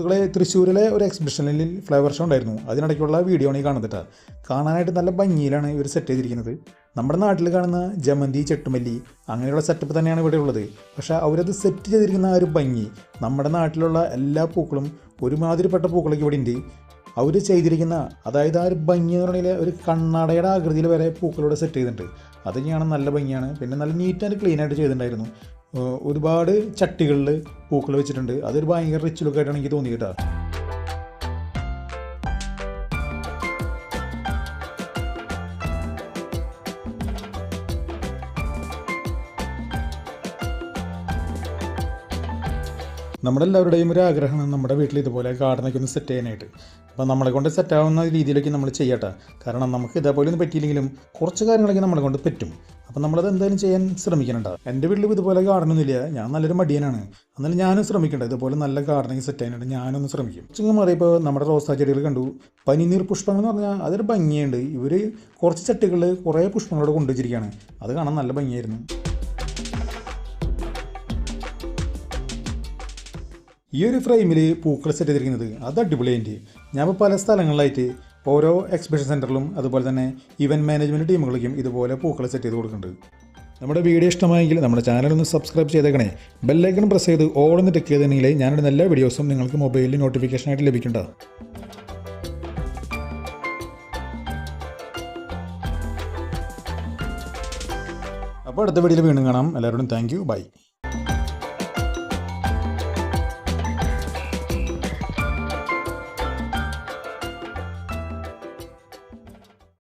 സുഹൃത്തുക്കളെ, തൃശ്ശൂരിലെ ഒരു എക്സിബിഷനിൽ ഫ്ലവർ ഷോ ഉണ്ടായിരുന്നു. അതിനിടയ്ക്കുള്ള വീഡിയോ ആണ് ഈ കാണുന്നത്. കാണാനായിട്ട് നല്ല ഭംഗിയിലാണ് ഇവർ സെറ്റ് ചെയ്തിരിക്കുന്നത്. നമ്മുടെ നാട്ടിൽ കാണുന്ന ജമന്തി, ചെട്ടുമല്ലി അങ്ങനെയുള്ള സെറ്റപ്പ് തന്നെയാണ് ഇവിടെ ഉള്ളത്. പക്ഷേ അവരത് സെറ്റ് ചെയ്തിരിക്കുന്ന ആ ഒരു ഭംഗി, നമ്മുടെ നാട്ടിലുള്ള എല്ലാ പൂക്കളും ഒരുമാതിരിപ്പെട്ട പൂക്കളൊക്കെ ഇവിടെ ഉണ്ട്. അവർ ചെയ്തിരിക്കുന്ന അതായത് ആ ഒരു ഭംഗി എന്ന് പറഞ്ഞാൽ ഒരു കണ്ണടയുടെ ആകൃതിയിൽ വരെ പൂക്കളോടെ സെറ്റ് ചെയ്തിട്ടുണ്ട്. അതൊക്കെയാണ് നല്ല ഭംഗിയാണ്. പിന്നെ നല്ല നീറ്റ് ആൻഡ് ക്ലീൻ ആയിട്ട് ചെയ്തിട്ടുണ്ടായിരുന്നു. ഒരുപാട് ചട്ടികളിൽ പൂക്കൾ വെച്ചിട്ടുണ്ട്. അതൊരു ഭയങ്കര റിച്ച് ലുക്കായിട്ടാണ് എനിക്ക് തോന്നി കേട്ടോ. നമ്മുടെ എല്ലാവരുടെയും ഒരു ആഗ്രഹമാണ് നമ്മുടെ വീട്ടിൽ ഇതുപോലെ ഗാർഡനൊക്കെ ഒന്ന് സെറ്റ് ചെയ്യാനായിട്ട്. അപ്പോൾ നമ്മളെ കൊണ്ട് സെറ്റാവുന്ന രീതിയിലേക്ക് നമ്മൾ ചെയ്യട്ടെ. കാരണം നമുക്ക് ഇതേപോലെ ഒന്നും പറ്റിയില്ലെങ്കിലും കുറച്ച് കാര്യങ്ങളൊക്കെ നമ്മളെ കൊണ്ട് പറ്റും. അപ്പോൾ നമ്മളത് എന്തായാലും ചെയ്യാൻ ശ്രമിക്കുന്നുണ്ട്. എൻ്റെ വീട്ടിൽ ഇതുപോലെ ഗാർഡനൊന്നുമില്ല. ഞാൻ നല്ലൊരു മടിയനാണ്. എന്നാലും ഞാനും ശ്രമിക്കണ്ട ഇതുപോലെ നല്ല ഗാർഡനിങ് സെറ്റ് ചെയ്യാനായിട്ട് ഞാനൊന്ന് ശ്രമിക്കും. കുറച്ച് മാറിയപ്പോൾ നമ്മുടെ റോസാ ചെടികൾ കണ്ടു. പനിനീർ പുഷ്പങ്ങൾ എന്ന് പറഞ്ഞാൽ അതൊരു ഭംഗിയുണ്ട്. ഇവർ കുറച്ച് ചട്ടികളിൽ കുറേ പുഷ്പങ്ങളോട് കൊണ്ടുവച്ചിരിക്കുകയാണ്. അത് കാണാൻ നല്ല ഭംഗിയായിരുന്നു. ഈ ഒരു ഫ്രെയിമിൽ പൂക്കൾ സെറ്റ് ചെയ്തിരിക്കുന്നത് അത് അടിപൊളിയായിട്ട്. ഞാൻ ഇപ്പോൾ പല സ്ഥലങ്ങളിലായിട്ട് ഓരോ എക്സിബിഷൻ സെൻറ്ററിലും അതുപോലെ തന്നെ ഇവൻറ്റ് മാനേജ്മെൻറ്റ് ടീമുകൾക്കും ഇതുപോലെ പൂക്കൾ സെറ്റ് ചെയ്ത് കൊടുക്കുന്നുണ്ട്. നമ്മുടെ വീഡിയോ ഇഷ്ടമായെങ്കിൽ നമ്മുടെ ചാനലൊന്ന് സബ്സ്ക്രൈബ് ചെയ്തേക്കണേ. ബെല്ലൈക്കൺ പ്രസ് ചെയ്ത് ഓൾ എന്ന് ടിക്ക് ചെയ്തിട്ടുണ്ടെങ്കിൽ ഞാനിടുന്ന എല്ലാ വീഡിയോസും നിങ്ങൾക്ക് മൊബൈലിൽ നോട്ടിഫിക്കേഷനായിട്ട് ലഭിക്കണ്ട. അപ്പോൾ അടുത്ത വീഡിയോയിൽ വീണ്ടും കാണാം. എല്ലാവരോടും താങ്ക് യു, ബൈ.